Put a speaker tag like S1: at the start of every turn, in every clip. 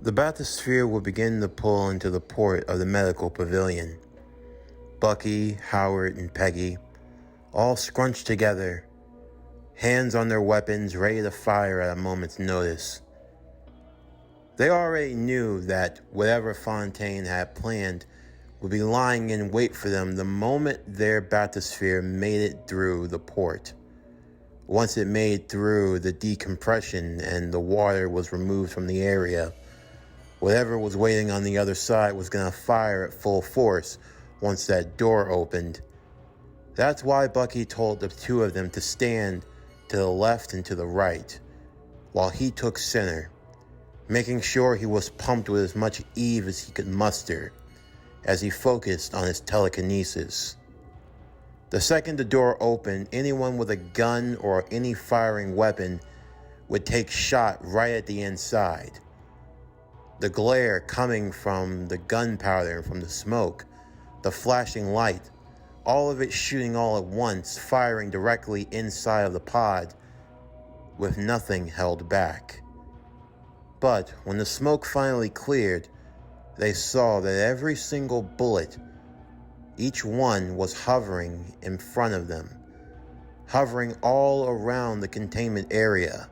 S1: The bathysphere would begin to pull into the port of the medical pavilion. Bucky, Howard, and Peggy, all scrunched together, hands on their weapons, ready to fire at a moment's notice. They already knew that whatever Fontaine had planned would be lying in wait for them the moment their bathysphere made it through the port. Once it made through the decompression and the water was removed from the area, whatever was waiting on the other side was going to fire at full force once that door opened. That's why Bucky told the two of them to stand to the left and to the right, while he took center, making sure he was pumped with as much Eve as he could muster as he focused on his telekinesis. The second the door opened, anyone with a gun or any firing weapon would take shot right at the inside. The glare coming from the gunpowder and from the smoke, the flashing light, all of it shooting all at once, firing directly inside of the pod with nothing held back. But when the smoke finally cleared, they saw that every single bullet, each one was hovering in front of them, hovering all around the containment area.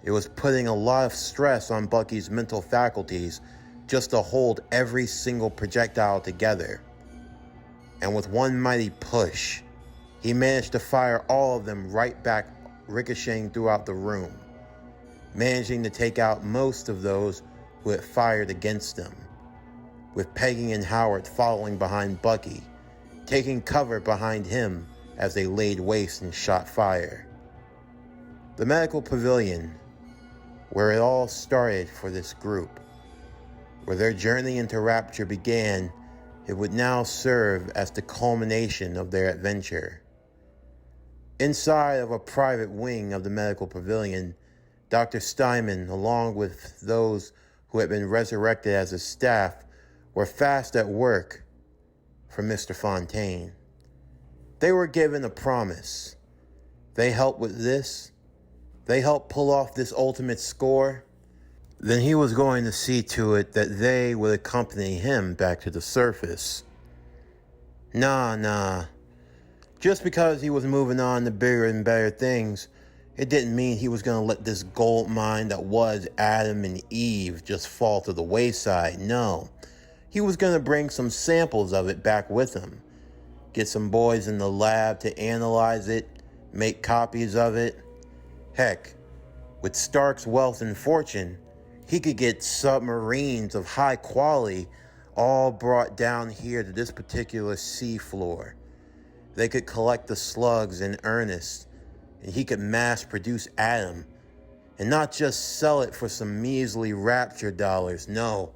S1: It was putting a lot of stress on Bucky's mental faculties just to hold every single projectile together. And with one mighty push, he managed to fire all of them right back, ricocheting throughout the room, managing to take out most of those who had fired against them, with Peggy and Howard following behind Bucky, taking cover behind him as they laid waste and shot fire. The medical pavilion, where it all started for this group, where their journey into Rapture began, it would now serve as the culmination of their adventure. Inside of a private wing of the medical pavilion, Dr. Steinman, along with those who had been resurrected as his staff, were fast at work for Mr. Fontaine. They were given a promise. They helped with this. They helped pull off this ultimate score. Then he was going to see to it that they would accompany him back to the surface. Nah. Just because he was moving on to bigger and better things, it didn't mean he was going to let this gold mine that was Adam and Eve just fall to the wayside. No. He was going to bring some samples of it back with him. Get some boys in the lab to analyze it, make copies of it. Heck, with Stark's wealth and fortune, he could get submarines of high quality all brought down here to this particular sea floor. They could collect the slugs in earnest, and he could mass produce Adam, and not just sell it for some measly Rapture dollars. No,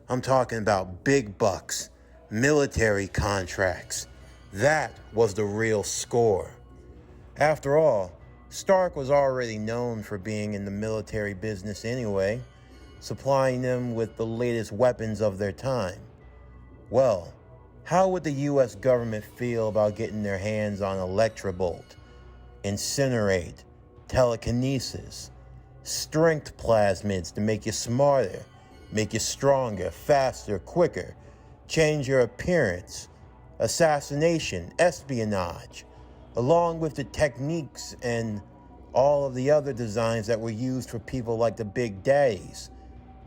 S1: I'm talking about big bucks, military contracts. That was the real score. After all, Stark was already known for being in the military business anyway, supplying them with the latest weapons of their time. Well, how would the US government feel about getting their hands on Electrobolt, Incinerate, telekinesis, strength plasmids to make you smarter, make you stronger, faster, quicker, change your appearance, assassination, espionage, along with the techniques and all of the other designs that were used for people like the Big Daddies?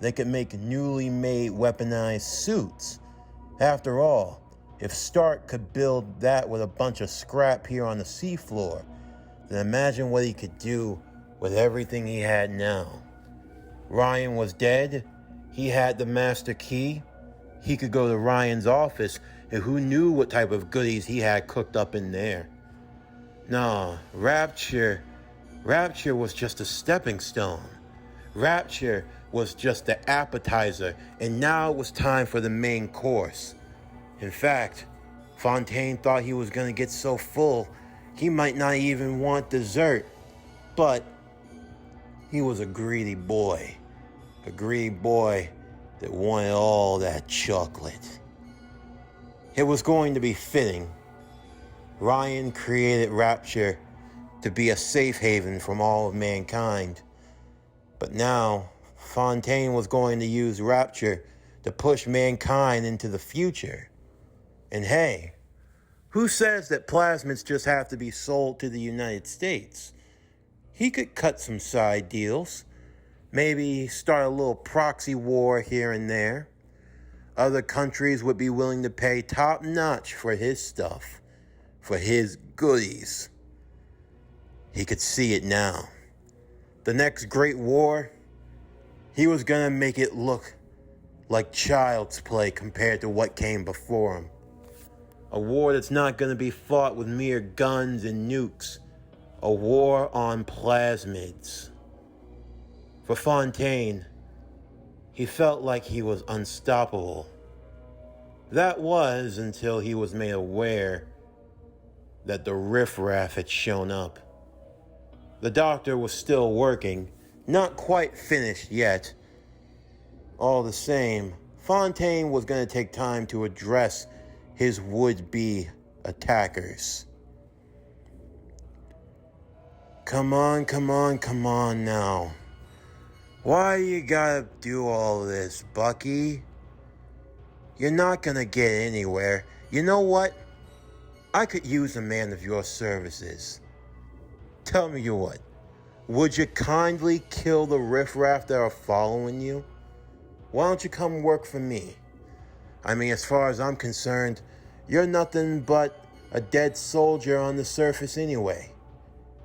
S1: They could make newly made weaponized suits. After all, if Stark could build that with a bunch of scrap here on the seafloor, then imagine what he could do with everything he had now. Ryan was dead. He had the master key. He could go to Ryan's office, and who knew what type of goodies he had cooked up in there. No, Rapture was just a stepping stone. Rapture was just the appetizer, and now it was time for the main course. In fact, Fontaine thought he was going to get so full, he might not even want dessert. But he was a greedy boy that wanted all that chocolate. It was going to be fitting. Ryan created Rapture to be a safe haven from all of mankind. But now, Fontaine was going to use Rapture to push mankind into the future. And hey, who says that plasmids just have to be sold to the United States? He could cut some side deals, maybe start a little proxy war here and there. Other countries would be willing to pay top notch for his stuff, for his goodies. He could see it now. The next great war, he was gonna make it look like child's play compared to what came before him. A war that's not gonna be fought with mere guns and nukes. A war on plasmids. For Fontaine, he felt like he was unstoppable. That was until he was made aware that the riffraff had shown up. The doctor was still working, not quite finished yet. All the same, Fontaine was going to take time to address his would-be attackers. Come on now. Why you gotta do all this, Bucky? You're not gonna get anywhere. You know what? I could use a man of your services. Tell me what. Would you kindly kill the riffraff that are following you? Why don't you come work for me? I mean, as far as I'm concerned, you're nothing but a dead soldier on the surface anyway.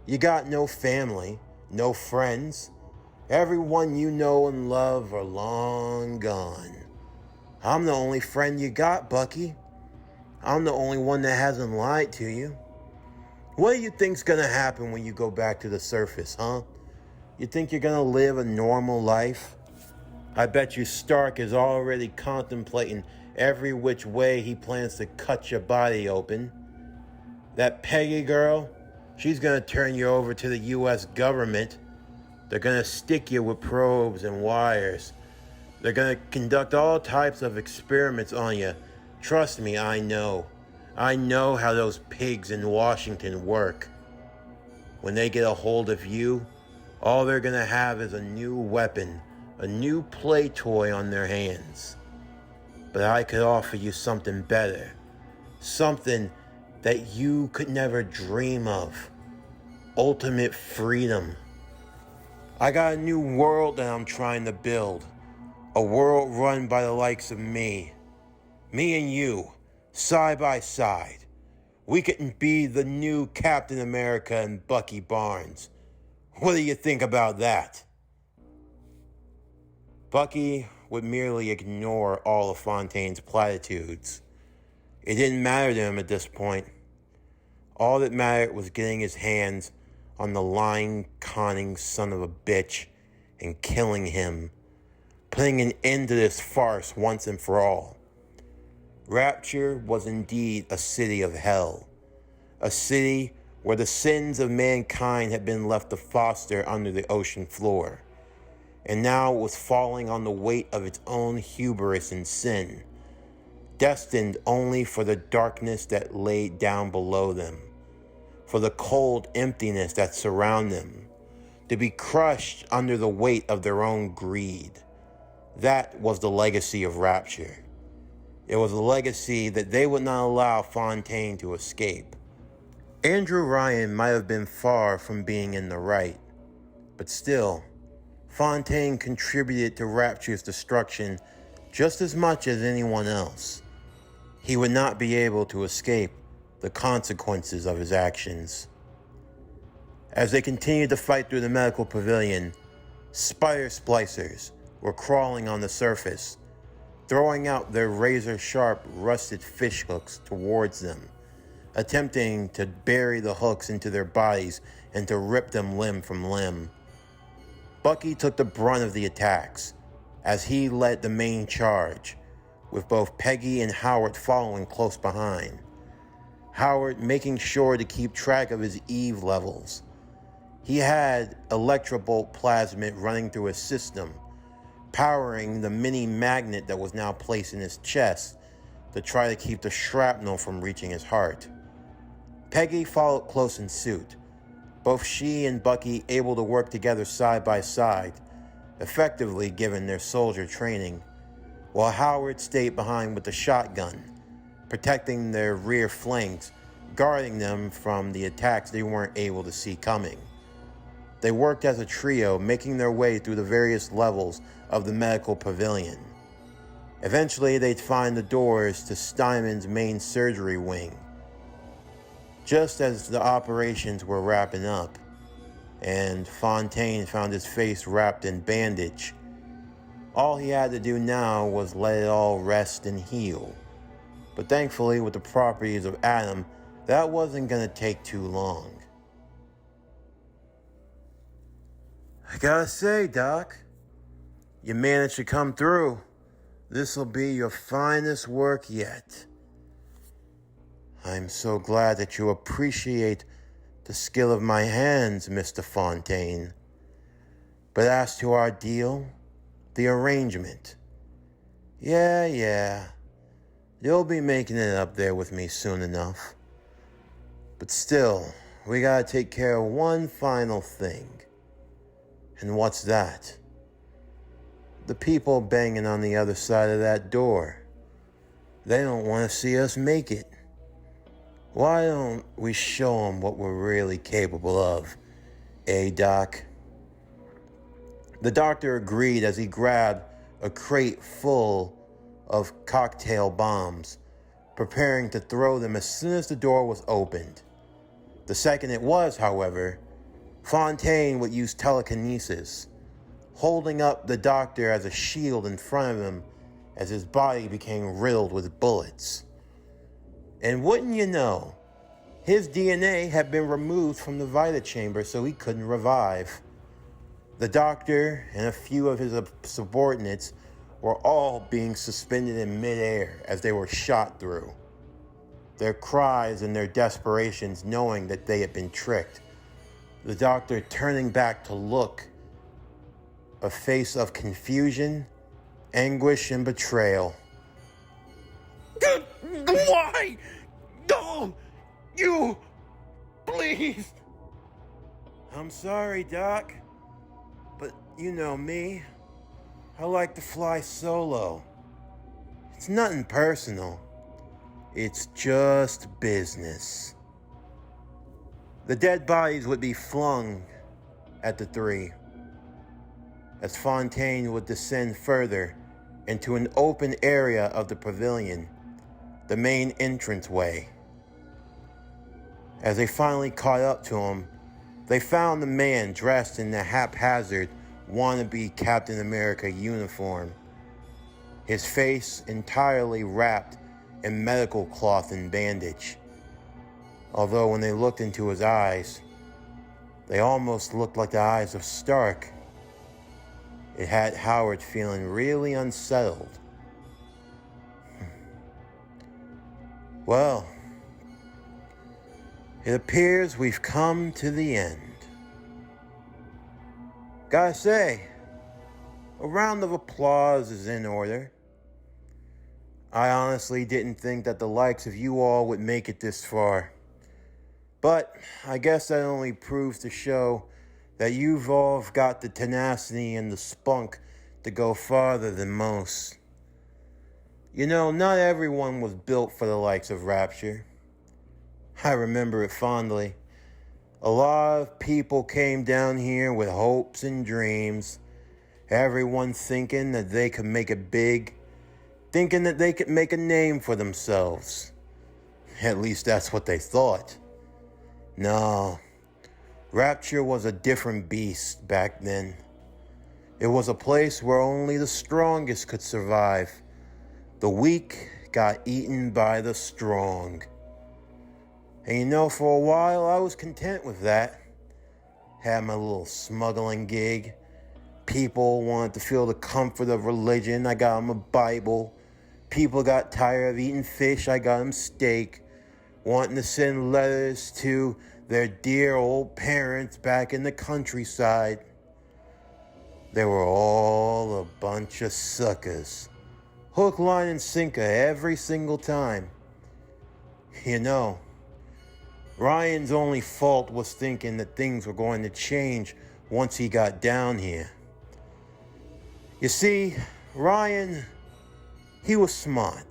S1: You got no family, no friends. Everyone you know and love are long gone. I'm the only friend you got, Bucky. I'm the only one that hasn't lied to you. What do you think's gonna happen when you go back to the surface, huh? You think you're gonna live a normal life? I bet you Stark is already contemplating every which way he plans to cut your body open. That Peggy girl, she's gonna turn you over to the US government. They're gonna stick you with probes and wires. They're gonna conduct all types of experiments on you. Trust me, I know. I know how those pigs in Washington work. When they get a hold of you, all they're gonna have is a new weapon, a new play toy on their hands. But I could offer you something better. Something that you could never dream of. Ultimate freedom. I got a new world that I'm trying to build. A world run by the likes of me. Me and you, side by side. We could be the new Captain America and Bucky Barnes. What do you think about that? Bucky would merely ignore all of Fontaine's platitudes. It didn't matter to him at this point. All that mattered was getting his hands on the lying, conning son of a bitch and killing him, putting an end to this farce once and for all. Rapture was indeed a city of hell, a city where the sins of mankind had been left to foster under the ocean floor, and now was falling on the weight of its own hubris and sin, destined only for the darkness that lay down below them, for the cold emptiness that surround them, to be crushed under the weight of their own greed. That was the legacy of Rapture. It was a legacy that they would not allow Fontaine to escape. Andrew Ryan might have been far from being in the right, but still, Fontaine contributed to Rapture's destruction just as much as anyone else. He would not be able to escape the consequences of his actions. As they continued to fight through the medical pavilion, spider splicers were crawling on the surface, throwing out their razor-sharp, rusted fish hooks towards them, attempting to bury the hooks into their bodies and to rip them limb from limb. Bucky took the brunt of the attacks, as he led the main charge, with both Peggy and Howard following close behind. Howard making sure to keep track of his Eve levels. He had electrobolt plasmid running through his system, powering the mini magnet that was now placed in his chest to try to keep the shrapnel from reaching his heart. Peggy followed close in suit, both she and Bucky able to work together side by side, effectively given their soldier training, while Howard stayed behind with the shotgun, protecting their rear flanks, guarding them from the attacks they weren't able to see coming. They worked as a trio, making their way through the various levels of the medical pavilion. Eventually, they'd find the doors to Steinman's main surgery wing. Just as the operations were wrapping up, and Fontaine found his face wrapped in bandage, all he had to do now was let it all rest and heal. But thankfully, with the properties of Adam, that wasn't going to take too long. I gotta say, Doc, you managed to come through. This'll be your finest work yet. I'm so glad that you appreciate the skill of my hands, Mr. Fontaine. But as to our deal, the arrangement, yeah, you'll be making it up there with me soon enough. But still, we gotta take care of one final thing. And what's that? The people banging on the other side of that door. They don't want to see us make it. Why don't we show them what we're really capable of, eh, Doc? The doctor agreed as he grabbed a crate full of cocktail bombs, preparing to throw them as soon as the door was opened. The second it was, however, Fontaine would use telekinesis, holding up the doctor as a shield in front of him as his body became riddled with bullets. And wouldn't you know, his DNA had been removed from the Vita chamber so he couldn't revive. The doctor and a few of his subordinates were all being suspended in midair as they were shot through. Their cries and their desperations knowing that they had been tricked. The doctor turning back to look, a face of confusion, anguish, and betrayal.
S2: Why? No! You! Please!
S1: I'm sorry, Doc, but you know me. I like to fly solo. It's nothing personal. It's just business. The dead bodies would be flung at the three, as Fontaine would descend further into an open area of the pavilion, the main entranceway. As they finally caught up to him, they found the man dressed in the haphazard wannabe Captain America uniform, his face entirely wrapped in medical cloth and bandage. Although when they looked into his eyes, they almost looked like the eyes of Stark. It had Howard feeling really unsettled. Well, it appears we've come to the end. Gotta say, a round of applause is in order. I honestly didn't think that the likes of you all would make it this far. But I guess that only proves to show that you've all got the tenacity and the spunk to go farther than most. You know, not everyone was built for the likes of Rapture. I remember it fondly. A lot of people came down here with hopes and dreams. Everyone thinking that they could make it big. Thinking that they could make a name for themselves. At least that's what they thought. No, Rapture was a different beast back then. It was a place where only the strongest could survive. The weak got eaten by the strong. And you know, for a while I was content with that. Had my little smuggling gig. People wanted to feel the comfort of religion. I got them a Bible. People got tired of eating fish. I got them steak. Wanting to send letters to their dear old parents back in the countryside. They were all a bunch of suckers. Hook, line, and sinker every single time. You know, Ryan's only fault was thinking that things were going to change once he got down here. You see, Ryan, he was smart.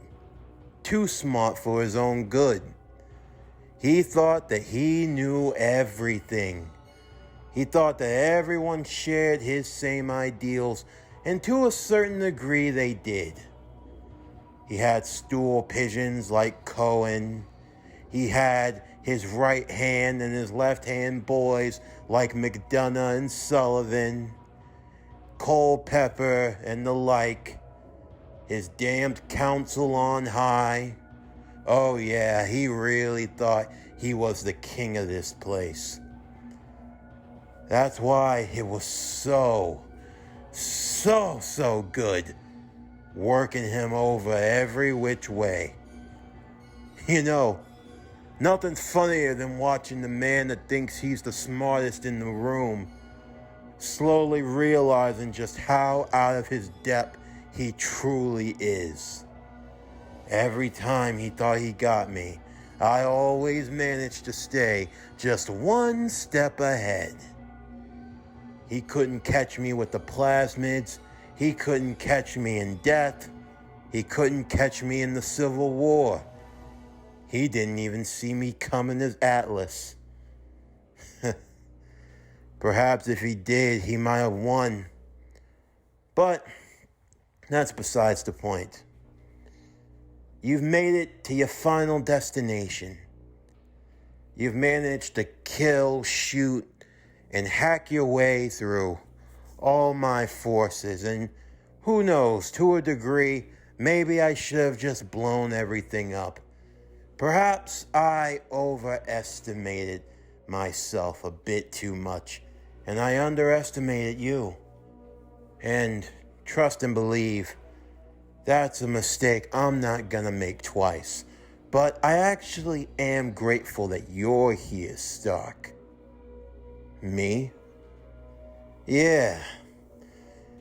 S1: Too smart for his own good. He thought that he knew everything. He thought that everyone shared his same ideals, and to a certain degree they did. He had stool pigeons like Cohen. He had his right hand and his left hand boys like McDonough and Sullivan, Culpepper and the like. His damned council on high. Oh yeah, he really thought he was the king of this place. That's why it was so good working him over every which way. You know, nothing's funnier than watching the man that thinks he's the smartest in the room slowly realizing just how out of his depth he truly is. Every time he thought he got me, I always managed to stay just one step ahead. He couldn't catch me with the plasmids. He couldn't catch me in death. He couldn't catch me in the Civil War. He didn't even see me coming as Atlas. Perhaps if he did, he might have won. But that's besides the point. You've made it to your final destination. You've managed to kill, shoot, and hack your way through all my forces, and who knows, to a degree, maybe I should have just blown everything up. Perhaps I overestimated myself a bit too much, and I underestimated you. And trust and believe, that's a mistake I'm not gonna make twice. But I actually am grateful that you're here, Stark. Me? Yeah.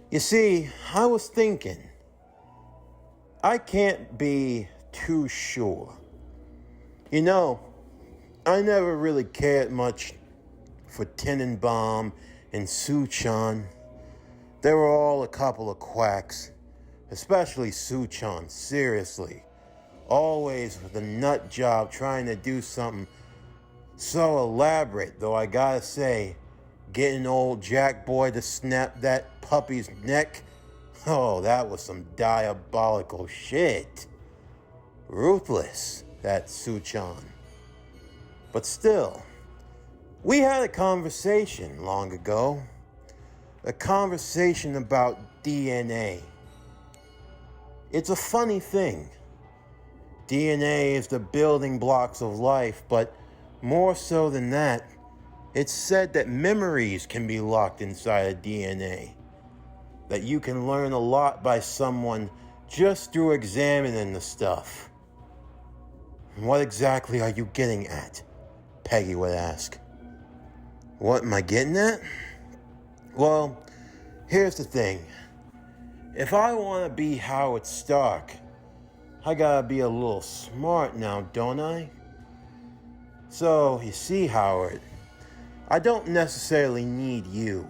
S1: You see, I was thinking, I can't be too sure. You know, I never really cared much for Tenenbaum and Suchan. They were all a couple of quacks, especially Suchan, seriously. Always with a nut job trying to do something so elaborate, though I gotta say, getting old Jack Boy to snap that puppy's neck, oh, that was some diabolical shit. Ruthless, that Suchan. But still, we had a conversation long ago. A conversation about DNA. It's a funny thing. DNA is the building blocks of life, but more so than that, it's said that memories can be locked inside of DNA. That you can learn a lot by someone just through examining the stuff. What exactly are you getting at? Peggy would ask. What am I getting at? Well, here's the thing. If I want to be Howard Stark, I gotta be a little smart now, don't I? So, you see, Howard, I don't necessarily need you.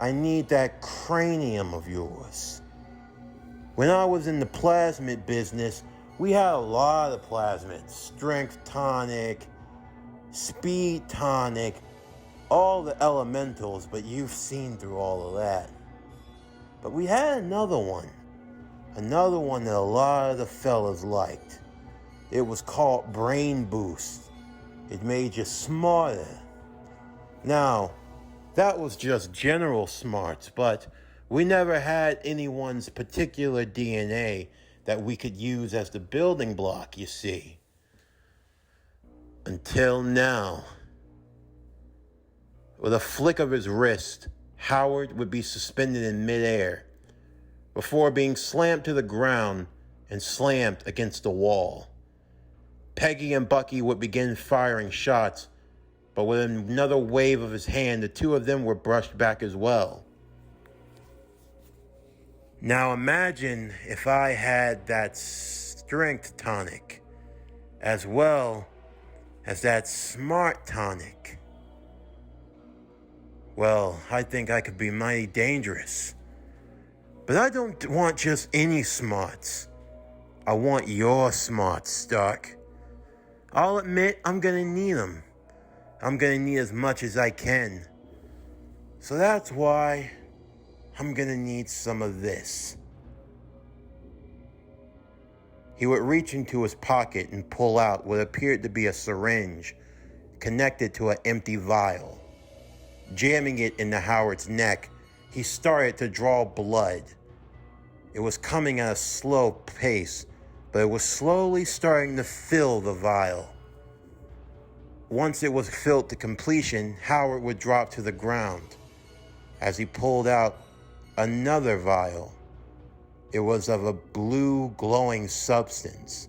S1: I need that cranium of yours. When I was in the plasmid business, we had a lot of plasmids. Strength tonic, speed tonic, all the elementals, but you've seen through all of that. But we had another one that a lot of the fellas liked. It was called Brain Boost. It made you smarter. Now, that was just general smarts, but we never had anyone's particular DNA that we could use as the building block, you see. Until now. With a flick of his wrist, Howard would be suspended in midair before being slammed to the ground and slammed against the wall. Peggy and Bucky would begin firing shots, but with another wave of his hand, the two of them were brushed back as well. Now imagine if I had that strength tonic, as well as that smart tonic. Well, I think I could be mighty dangerous. But I don't want just any smarts. I want your smarts, Stark. I'll admit I'm gonna need them. I'm gonna need as much as I can. So that's why I'm gonna need some of this. He would reach into his pocket and pull out what appeared to be a syringe connected to an empty vial. Jamming it into Howard's neck, he started to draw blood. It was coming at a slow pace, but it was slowly starting to fill the vial. Once it was filled to completion, Howard would drop to the ground. As he pulled out another vial, it was of a blue glowing substance,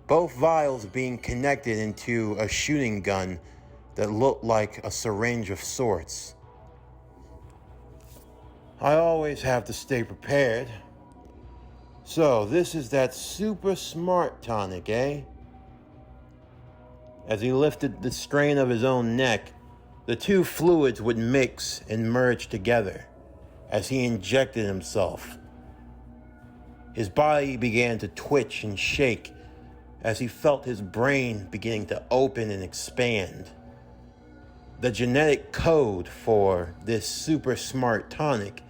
S1: both vials being connected into a shooting gun that looked like a syringe of sorts. I always have to stay prepared. So this is that super smart tonic, eh? As he lifted the strain of his own neck, the two fluids would mix and merge together as he injected himself. His body began to twitch and shake as he felt his brain beginning to open and expand. The genetic code for this super smart tonic,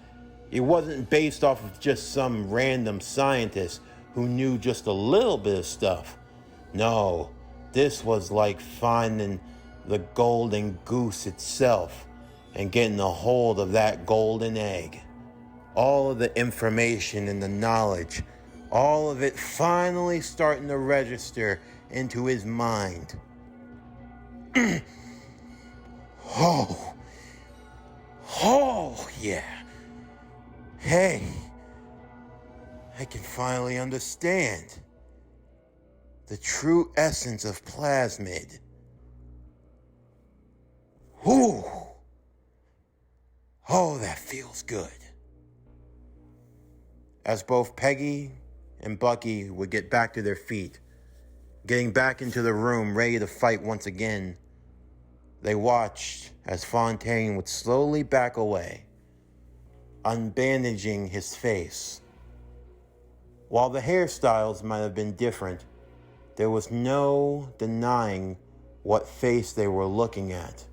S1: it wasn't based off of just some random scientist who knew just a little bit of stuff. No, this was like finding the golden goose itself and getting a hold of that golden egg. All of the information and the knowledge, all of it finally starting to register into his mind. Oh, yeah. Hey, I can finally understand the true essence of plasmid. Whew. Oh, that feels good. As both Peggy and Bucky would get back to their feet, getting back into the room ready to fight once again, they watched as Fontaine would slowly back away, unbandaging his face. While the hairstyles might have been different, there was no denying what face they were looking at.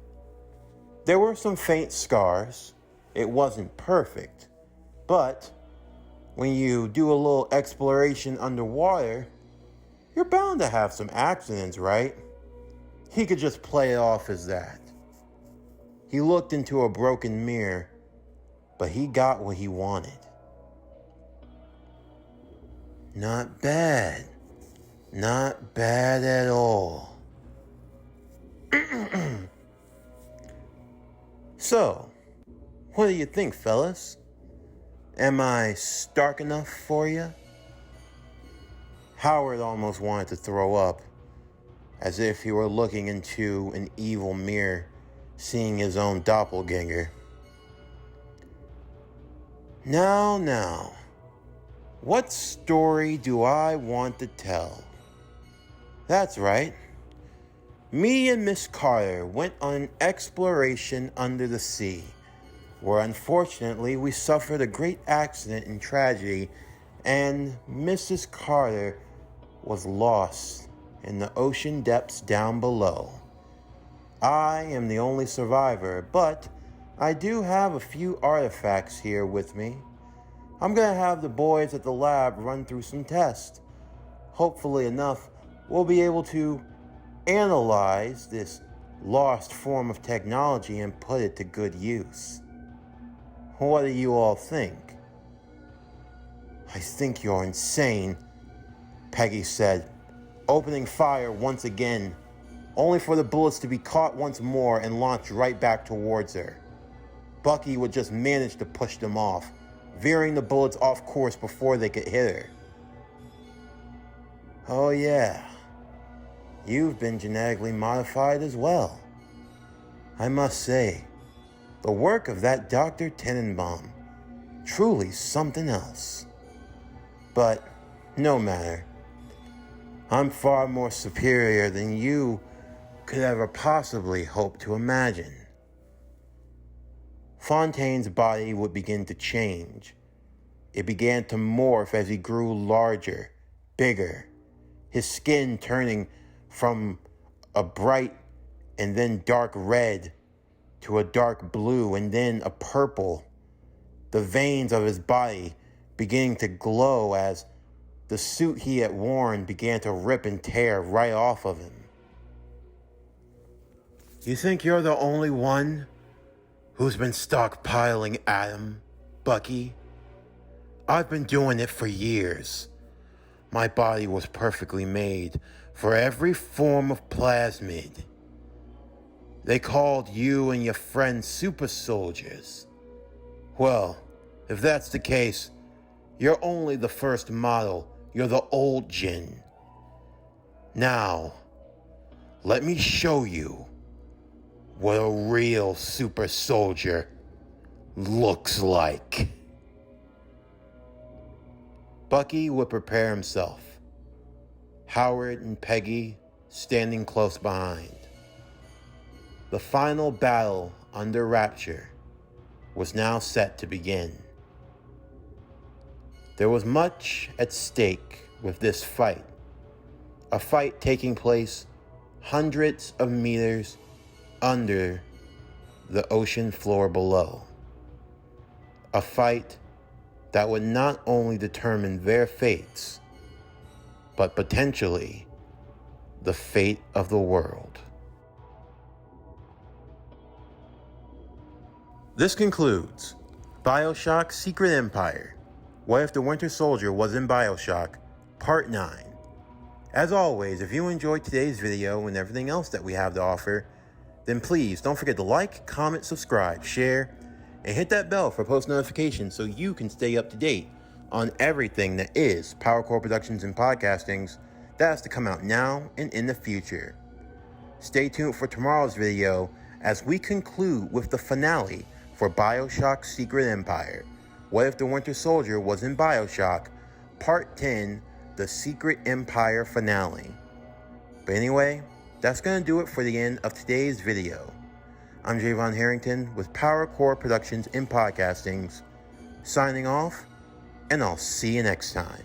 S1: There were some faint scars. It wasn't perfect, but when you do a little exploration underwater, you're bound to have some accidents, right? He could just play it off as that. He looked into a broken mirror, but he got what he wanted. Not bad. Not bad at all. So, what do you think, fellas? Am I stark enough for you? Howard almost wanted to throw up, as if he were looking into an evil mirror, seeing his own doppelganger. Now, what story do I want to tell? That's right. Me and Miss Carter went on an exploration under the sea, where unfortunately we suffered a great accident and tragedy, and Mrs. Carter was lost in the ocean depths down below. I am the only survivor, but I do have a few artifacts here with me. I'm going to have the boys at the lab run through some tests. Hopefully enough, we'll be able to analyze this lost form of technology and put it to good use. What do you all think? I think you're insane, Peggy said, opening fire once again, only for the bullets to be caught once more and launched right back towards her. Bucky would just manage to push them off, veering the bullets off course before they could hit her. Oh yeah, you've been genetically modified as well. I must say, the work of that Dr. Tenenbaum, truly something else. But no matter. I'm far more superior than you could ever possibly hope to imagine. Fontaine's body would begin to change. It began to morph as he grew larger, bigger, his skin turning from a bright and then dark red to a dark blue and then a purple. The veins of his body beginning to glow as the suit he had worn began to rip and tear right off of him. You think you're the only one who's been stockpiling Adam, Bucky? I've been doing it for years. My body was perfectly made for every form of plasmid. They called you and your friends super soldiers. Well, if that's the case, you're only the first model. You're the old Jin. Now, let me show you what a real super soldier looks like. Bucky would prepare himself, Howard and Peggy standing close behind. The final battle under Rapture was now set to begin. There was much at stake with this fight, a fight taking place hundreds of meters under the ocean floor below. A fight that would not only determine their fates, but potentially the fate of the world. This concludes BioShock Secret Empire. What if the Winter Soldier was in BioShock, Part 9. As always, if you enjoyed today's video and everything else that we have to offer, then please don't forget to like, comment, subscribe, share, and hit that bell for post notifications so you can stay up to date on everything that is PowerCore Productions and Podcastings that has to come out now and in the future. Stay tuned for tomorrow's video as we conclude with the finale for BioShock Secret Empire. What if the Winter Soldier was in BioShock, Part 10, the Secret Empire finale. But anyway, that's going to do it for the end of today's video. I'm Javon Harrington with PowerCore Productions and Podcastings, signing off, and I'll see you next time.